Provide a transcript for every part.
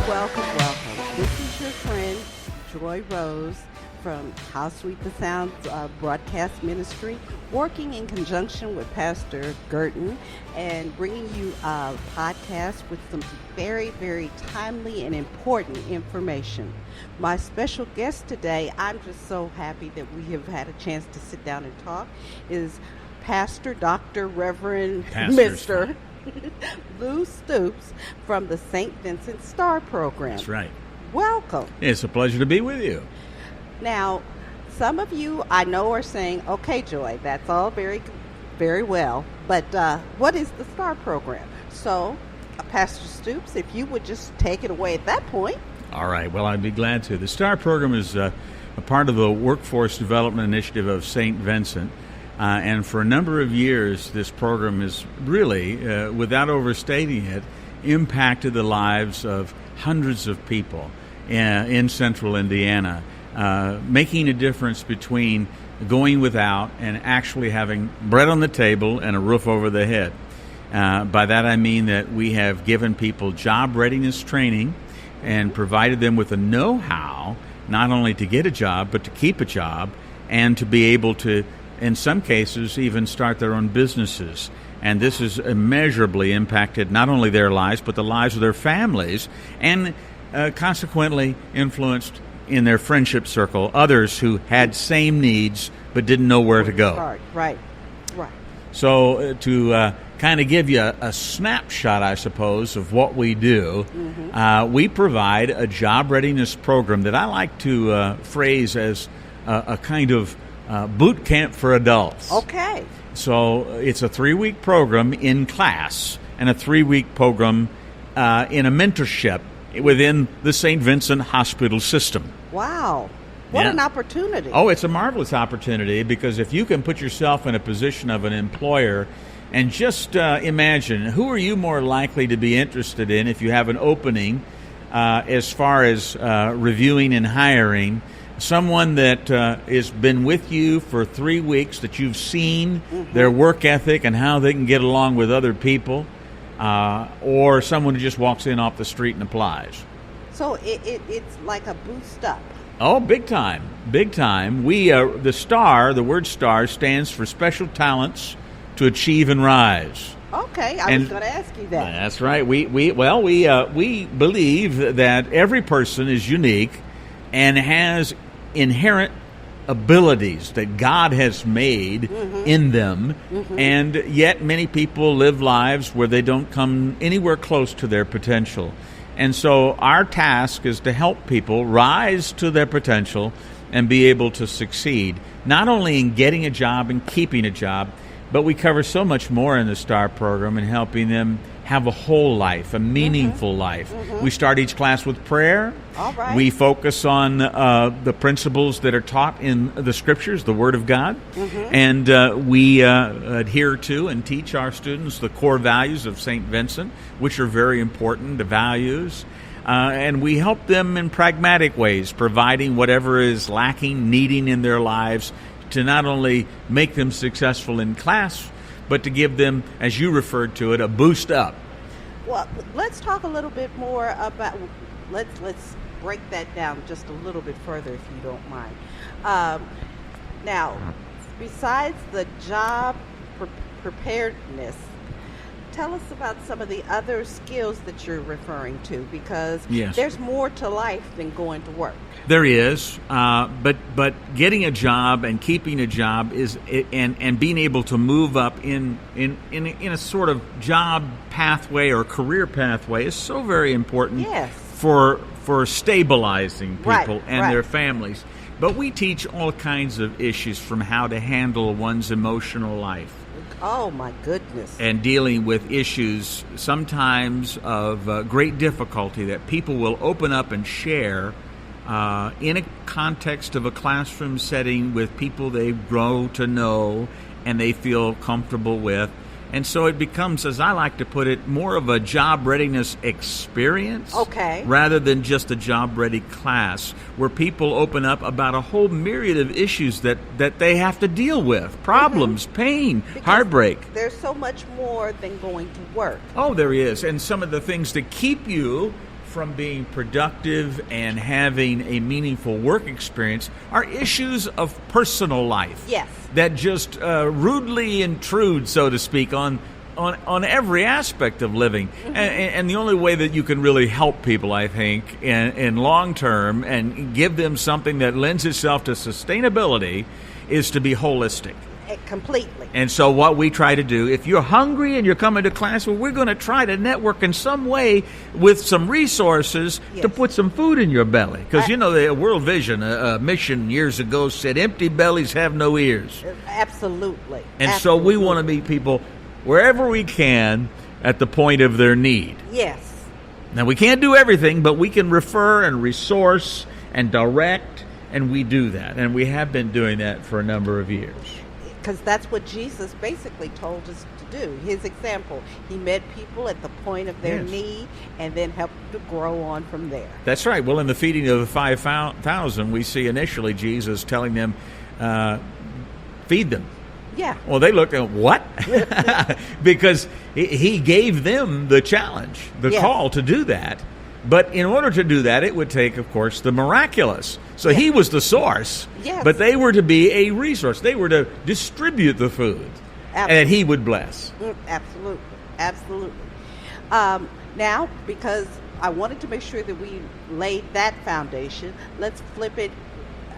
welcome. This is your friend, Joy Rose, from How Sweet the Sound Broadcast Ministry, working in conjunction with Pastor Gurton and bringing you a podcast with some very, very timely and important information. My special guest today, I'm just so happy that we have had a chance to sit down and talk, is Pastor Dr. Reverend Mr. Lou Stoops from the St. Vincent Star Program. That's right. Welcome. It's a pleasure to be with you. Now, some of you I know are saying, okay, Joy, that's all very, very well, but what is the STAR program? So, Pastor Stoops, if you would just take it away at that point. All right. Well, I'd be glad to. The STAR program is a part of the Workforce Development Initiative of St. Vincent. And for a number of years, this program has really, without overstating it, impacted the lives of hundreds of people in central Indiana, making a difference between going without and actually having bread on the table and a roof over the head. By that I mean that we have given people job readiness training and provided them with the know-how, not only to get a job, but to keep a job and to be able to, in some cases, even start their own businesses. And this has immeasurably impacted not only their lives, but the lives of their families, and consequently influenced in their friendship circle others who had same needs but didn't know where to go. Right. So to kind of give you a snapshot, I suppose, of what we do, we provide a job readiness program that I like to phrase as a kind of boot camp for adults. Okay. So it's a 3-week program in class and a 3-week program in a mentorship within the St. Vincent Hospital system. Wow. What an opportunity. Oh, it's a marvelous opportunity, because if you can put yourself in a position of an employer and just imagine, who are you more likely to be interested in if you have an opening as far as reviewing and hiring? Someone that has been with you for 3 weeks, that you've seen their work ethic and how they can get along with other people, or someone who just walks in off the street and applies. So it's like a boost up. Oh, big time, big time. We the STAR, the word STAR, stands for Special Talents to Achieve and Rise. Okay, I was going to ask you that. That's right. We believe that every person is unique and has inherent abilities that God has made in them, and yet many people live lives where they don't come anywhere close to their potential. And so our task is to help people rise to their potential and be able to succeed, not only in getting a job and keeping a job, but we cover so much more in the STAR program in helping them have a whole life, a meaningful life. We start each class with prayer. All right. We focus on the principles that are taught in the Scriptures, the Word of God. And we adhere to and teach our students the core values of St. Vincent, which are very important, the values. And we help them in pragmatic ways, providing whatever is lacking, needing in their lives, to not only make them successful in class, but to give them, as you referred to it, a boost up. Well, let's talk a little bit more about, let's break that down just a little bit further, if you don't mind. Now, besides the job preparedness, tell us about some of the other skills that you're referring to, because there's more to life than going to work. There is, but getting a job and keeping a job is, and being able to move up in a sort of job pathway or career pathway is so very important for stabilizing people and their families. But we teach all kinds of issues, from how to handle one's emotional life. Oh, my goodness. And dealing with issues sometimes of great difficulty that people will open up and share in a context of a classroom setting with people they grow to know and they feel comfortable with. And so it becomes, as I like to put it, more of a job readiness experience rather than just a job ready class, where people open up about a whole myriad of issues that they have to deal with, problems, pain, heartbreak. There's so much more than going to work. Oh, there is. And some of the things that keep you from being productive and having a meaningful work experience are issues of personal life. Yes. That just rudely intrude, so to speak, on every aspect of living. And the only way that you can really help people, I think, in long term and give them something that lends itself to sustainability is to be holistic. Completely. And so what we try to do, if you're hungry and you're coming to class, well, we're going to try to network in some way with some resources to put some food in your belly. Because, the World Vision, a mission years ago said, empty bellies have no ears. Absolutely. And so we want to meet people wherever we can at the point of their need. Yes. Now, we can't do everything, but we can refer and resource and direct, and we do that. And we have been doing that for a number of years. Because that's what Jesus basically told us to do. His example. He met people at the point of their need and then helped to grow on from there. That's right. Well, in the feeding of the 5,000, we see initially Jesus telling them, feed them. Yeah. Well, they looked at what? Because he gave them the challenge, the call to do that. But in order to do that, it would take, of course, the miraculous. So he was the source, but they were to be a resource. They were to distribute the food, and he would bless. Absolutely. Absolutely. Now, because I wanted to make sure that we laid that foundation, let's flip it.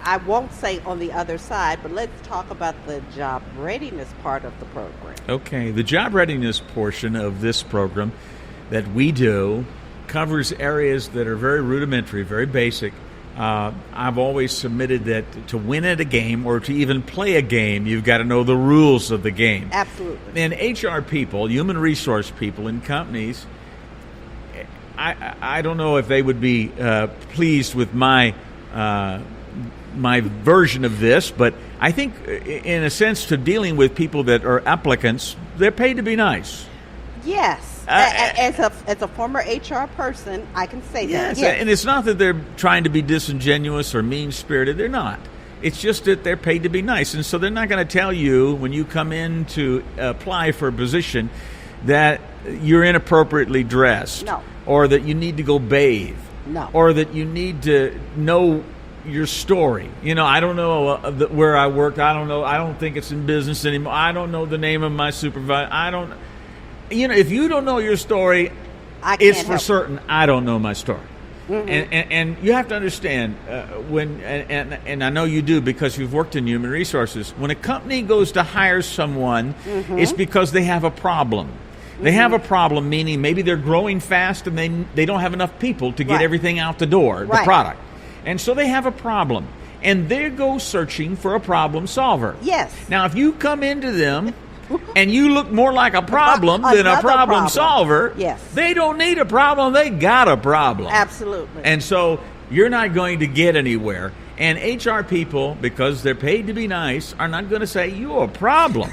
I won't say on the other side, but let's talk about the job readiness part of the program. Okay. The job readiness portion of this program that we do covers areas that are very rudimentary, very basic. I've always submitted that to win at a game or to even play a game, you've got to know the rules of the game. Absolutely. And HR people, human resource people in companies, I don't know if they would be pleased with my version of this, but I think in a sense to dealing with people that are applicants, they're paid to be nice. Yes. As a former HR person, I can say that. Yes. And it's not that they're trying to be disingenuous or mean-spirited. They're not. It's just that they're paid to be nice. And so they're not going to tell you when you come in to apply for a position that you're inappropriately dressed. No. Or that you need to go bathe. No. Or that you need to know your story. I don't know where I worked. I don't know. I don't think it's in business anymore. I don't know the name of my supervisor. I don't. If you don't know your story, it's for certain I don't know my story. Mm-hmm. And you have to understand and I know you do because you've worked in human resources. When a company goes to hire someone, it's because they have a problem. They have a problem, meaning maybe they're growing fast and they don't have enough people to get everything out the door, the product. And so they have a problem. And they go searching for a problem solver. Yes. Now, if you come into them and you look more like a problem than a problem solver, they don't need a problem, they got a problem. Absolutely. And so you're not going to get anywhere. And HR people, because they're paid to be nice, are not going to say, you're a problem.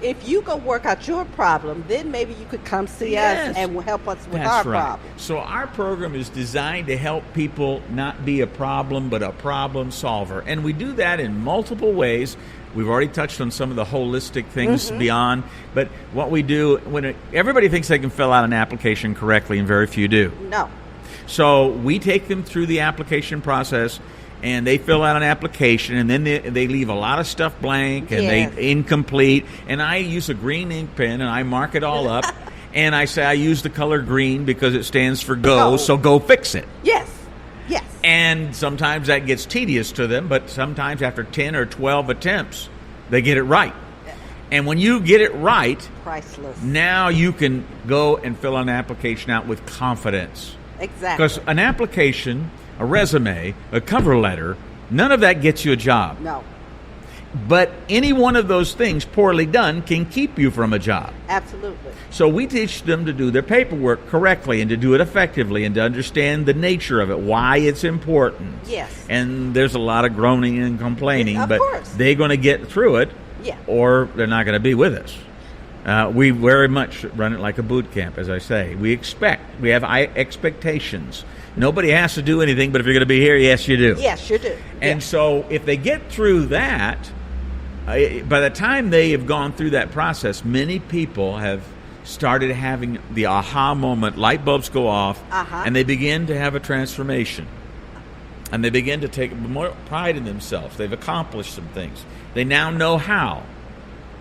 If you go work out your problem, then maybe you could come see us and help us with our problem. So our program is designed to help people not be a problem, but a problem solver. And we do that in multiple ways. We've already touched on some of the holistic things beyond. But what we do, everybody thinks they can fill out an application correctly, and very few do. No. So we take them through the application process, and they fill out an application, and then they leave a lot of stuff blank and they incomplete. And I use a green ink pen, and I mark it all up. And I say I use the color green because it stands for go, so go fix it. Yes. Yes. And sometimes that gets tedious to them, but sometimes after 10 or 12 attempts, they get it right. And when you get it right, priceless. Now you can go and fill an application out with confidence. Exactly. Because an application, a resume, a cover letter, none of that gets you a job. No. But any one of those things poorly done can keep you from a job. Absolutely. So we teach them to do their paperwork correctly and to do it effectively and to understand the nature of it, why it's important. Yes. And there's a lot of groaning and complaining, of course. They're going to get through it or they're not going to be with us. We very much run it like a boot camp, as I say. We have expectations. Nobody has to do anything, but if you're going to be here, yes, you do. Yes, you do. And so if they get through that, by the time they have gone through that process, many people have started having the aha moment, light bulbs go off, Uh-huh. and they begin to have a transformation. And they begin to take more pride in themselves. They've accomplished some things. They now know how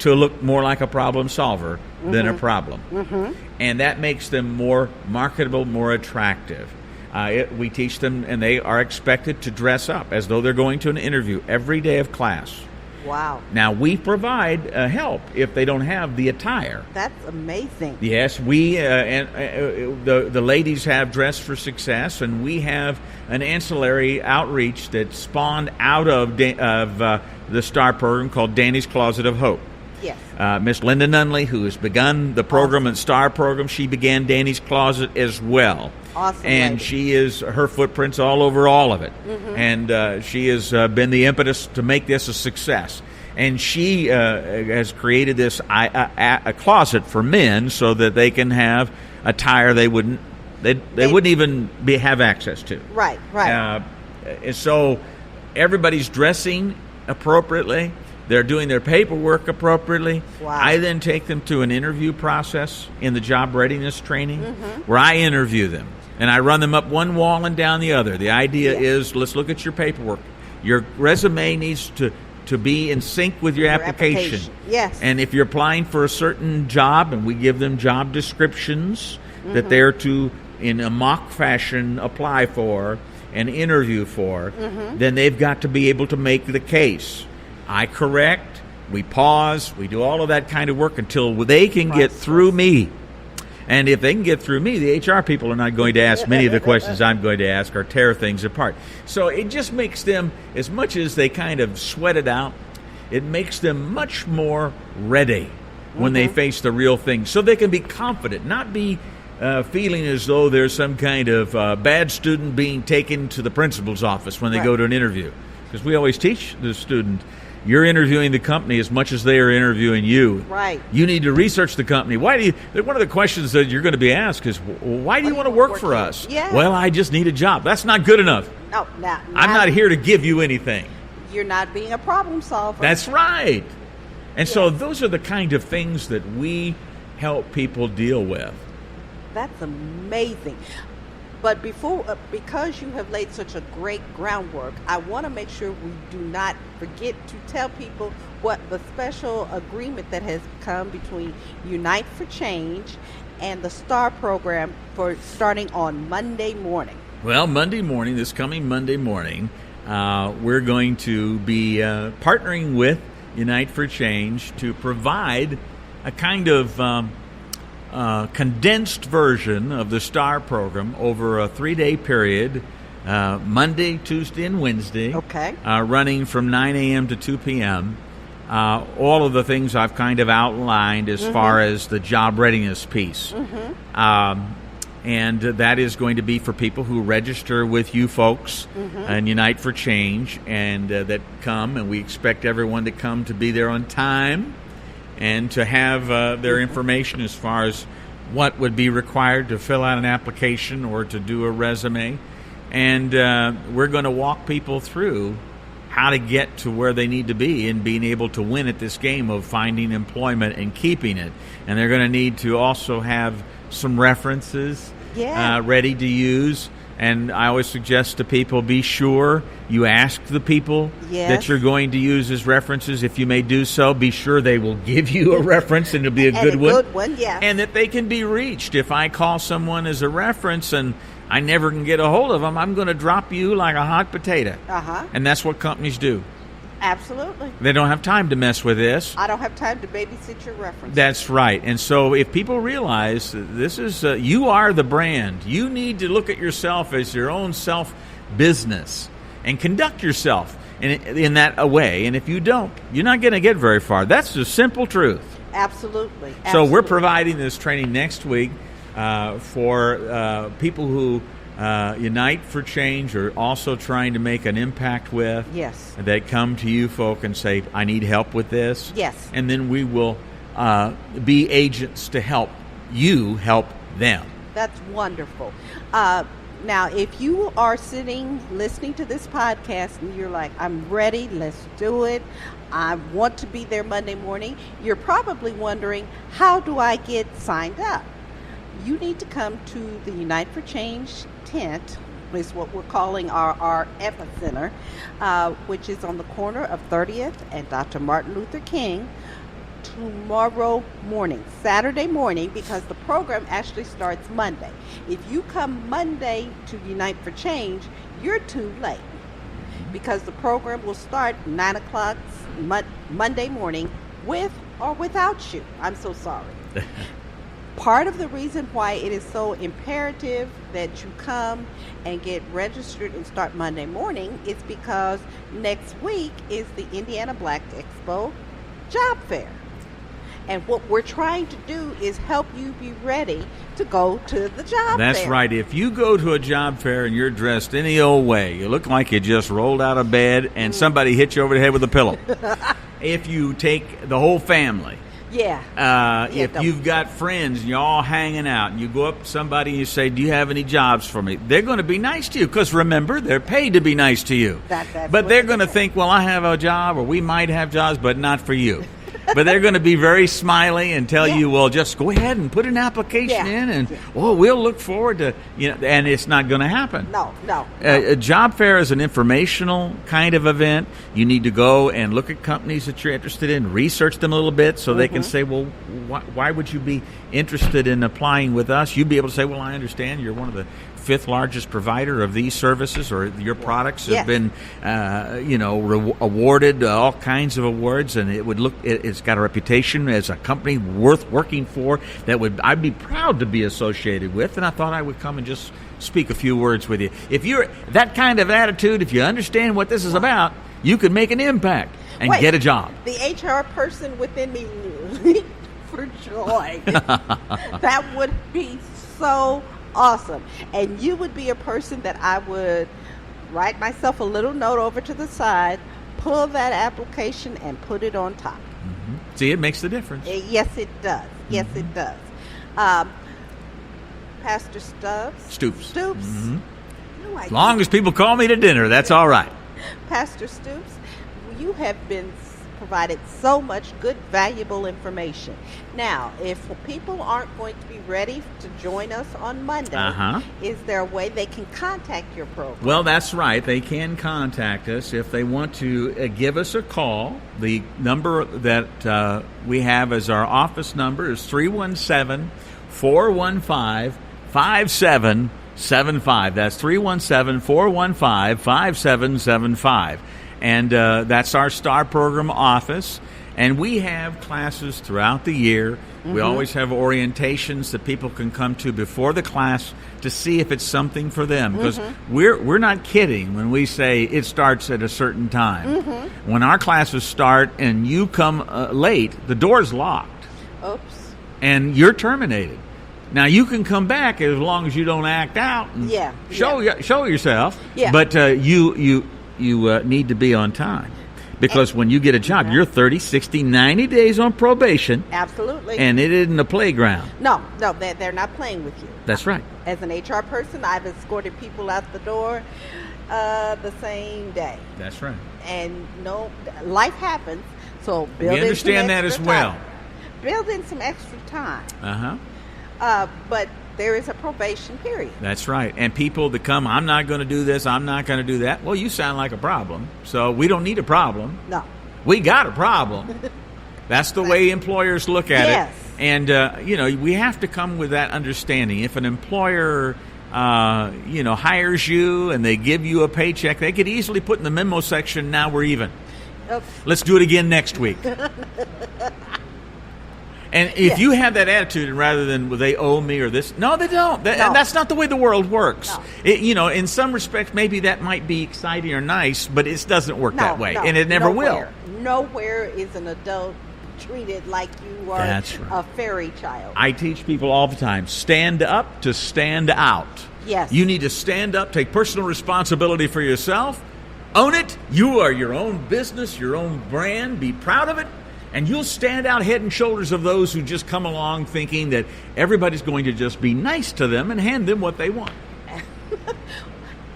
to look more like a problem solver than a problem. And that makes them more marketable, more attractive. We teach them, and they are expected to dress up as though they're going to an interview every day of class. Wow. Now, we provide help if they don't have the attire. That's amazing. Yes, we the ladies have Dress for Success, and we have an ancillary outreach that spawned out of the STAR program called Danny's Closet of Hope. Yes. Miss Linda Nunley, who has begun the program and STAR program, she began Danny's Closet as well. Awesome. And lady. she is, her footprints all over all of it. And she has been the impetus to make this a success. And she has created this a closet for men so that they can have attire they wouldn't even have access to. Right. And so everybody's dressing appropriately. They're doing their paperwork appropriately. Wow. I then take them to an interview process in the job readiness training where I interview them. And I run them up one wall and down the other. The idea is, let's look at your paperwork. Your resume needs to be in sync with your application. Yes. And if you're applying for a certain job, and we give them job descriptions that they're to, in a mock fashion, apply for and interview for, then they've got to be able to make the case. I correct, we pause, we do all of that kind of work until they can get through me. And if they can get through me, the HR people are not going to ask many of the questions I'm going to ask or tear things apart. So it just makes them, as much as they kind of sweat it out, it makes them much more ready when they face the real thing. So they can be confident, not be feeling as though there's some kind of bad student being taken to the principal's office when they go to an interview. Because we always teach the student, you're interviewing the company as much as they are interviewing you. Right. You need to research the company. Why do you? One of the questions that you're going to be asked is, why do you want to work for us? Yeah. Well, I just need a job. That's not good enough. No, I'm not here to give you anything. You're not being a problem solver. That's right. And so those are the kind of things that we help people deal with. That's amazing. But because you have laid such a great groundwork, I want to make sure we do not forget to tell people what the special agreement that has come between Unite for Change and the STAR program for starting on Monday morning. Well, this coming Monday morning, we're going to be partnering with Unite for Change to provide a kind of condensed version of the STAR program over a 3-day period, Monday, Tuesday, and Wednesday, running from 9 a.m. to 2 p.m. All of the things I've kind of outlined as far as the job readiness piece. And that is going to be for people who register with you folks and Unite for Change, and that come, and we expect everyone to come to be there on time and to have their information as far as what would be required to fill out an application or to do a resume. And we're going to walk people through how to get to where they need to be and being able to win at this game of finding employment and keeping it. And they're going to need to also have some references ready to use. And I always suggest to people, be sure you ask the people that you're going to use as references. If you may do so, be sure they will give you a reference, and it'll be a good one. And that they can be reached. If I call someone as a reference and I never can get a hold of them, I'm going to drop you like a hot potato. And that's what companies do. Absolutely. They don't have time to mess with this. I don't have time to babysit your reference. That's right. And so if people realize this is, you are the brand, you need to look at yourself as your own self-business and conduct yourself in that way. And if you don't, you're not going to get very far. That's the simple truth. Absolutely. So we're providing this training next week for people who Unite for Change are also trying to make an impact with. Yes. That come to you folk and say, I need help with this. Yes. And then we will be agents to help you help them. That's wonderful. Now, if you are sitting listening to this podcast and you're like, I'm ready, let's do it, I want to be there Monday morning, you're probably wondering, how do I get signed up? You need to come to the Unite for Change tent, is what we're calling our epicenter, which is on the corner of 30th and Dr. Martin Luther King, tomorrow morning, Saturday morning, because the program actually starts Monday. If you come Monday to Unite for Change, you're too late, because the program will start 9 o'clock Monday morning, with or without you. I'm so sorry. Part of the reason why it is so imperative that you come and get registered and start Monday morning is because next week is the Indiana Black Expo job fair. And what we're trying to do is help you be ready to go to the job fair. That's right. If you go to a job fair and you're dressed any old way, you look like you just rolled out of bed and somebody hit you over the head with a pillow. If you take the whole family, if you've got friends and you're all hanging out and you go up to somebody and you say, do you have any jobs for me? They're going to be nice to you because, remember, they're paid to be nice to you. But they're going to think, well, I have a job, or we might have jobs, but not for you. But they're going to be very smiley and tell you, well, just go ahead and put an application in, and we'll look forward to, and it's not going to happen. No. A job fair is an informational kind of event. You need to go and look at companies that you're interested in, research them a little bit so they can say, well, why would you be interested in applying with us? You'd be able to say, well, I understand you're one of the fifth largest provider of these services, or your products have been, awarded all kinds of awards, and it's got a reputation as a company worth working for that I'd be proud to be associated with, and I thought I would come and just speak a few words with you. If you're that kind of attitude, if you understand what this is about, you can make an impact and get a job. The HR person within me leaped for joy. That would be so awesome. And you would be a person that I would write myself a little note over to the side, pull that application, and put it on top. See, it makes the difference. Yes, it does. Yes, it does. Pastor Stoops. As long as people call me to dinner, that's all right. Pastor Stoops, you have been provided so much good, valuable information. Now, if people aren't going to be ready to join us on Monday, is there a way they can contact your program? Well, that's right. They can contact us if they want to give us a call. The number that we have as our office number is 317-415-5775. That's 317-415-5775. And that's our STAR program office. And we have classes throughout the year. We always have orientations that people can come to before the class to see if it's something for them. Because we're not kidding when we say it starts at a certain time. When our classes start and you come late, the door's locked. Oops. And you're terminated. Now, you can come back as long as you don't act out and show yourself. Yeah. But you need to be on time, because when you get a job, you're 30, 60, 90 days on probation. Absolutely. And it isn't a playground. No, they're not playing with you. That's right. As an HR person, I've escorted people out the door the same day. That's right. And life happens, so build we understand that as well. Build in some extra time. But there is a probation period. That's right. And people that come, I'm not going to do this, I'm not going to do that. Well, you sound like a problem. So we don't need a problem. No. We got a problem. That's the way employers look at it. And, we have to come with that understanding. If an employer, hires you and they give you a paycheck, they could easily put in the memo section, now we're even. Oops. Let's do it again next week. And if you have that attitude, and rather than, well, they owe me or this, no, they don't. And that's not the way the world works. No. In some respects, maybe that might be exciting or nice, but it doesn't work that way, and it never will. Nowhere is an adult treated like you are a fairy child. I teach people all the time, stand up to stand out. Yes. You need to stand up, take personal responsibility for yourself, own it. You are your own business, your own brand. Be proud of it. And you'll stand out head and shoulders of those who just come along thinking that everybody's going to just be nice to them and hand them what they want.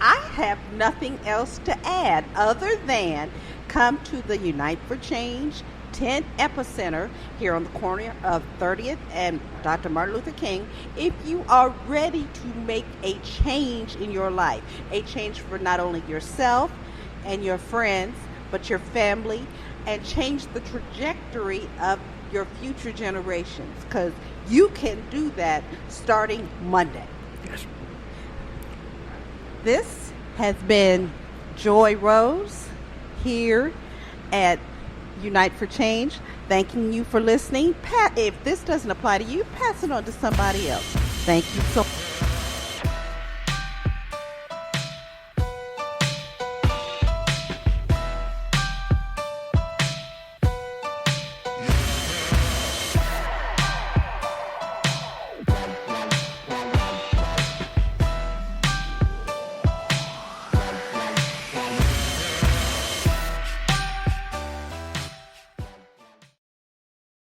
I have nothing else to add other than come to the Unite for Change 10th Epicenter here on the corner of 30th and Dr. Martin Luther King if you are ready to make a change in your life, a change for not only yourself and your friends, but your family, and change the trajectory of your future generations, because you can do that starting Monday. Yes. This has been Joy Rose here at Unite for Change. Thanking you for listening. If this doesn't apply to you, pass it on to somebody else. Thank you so much.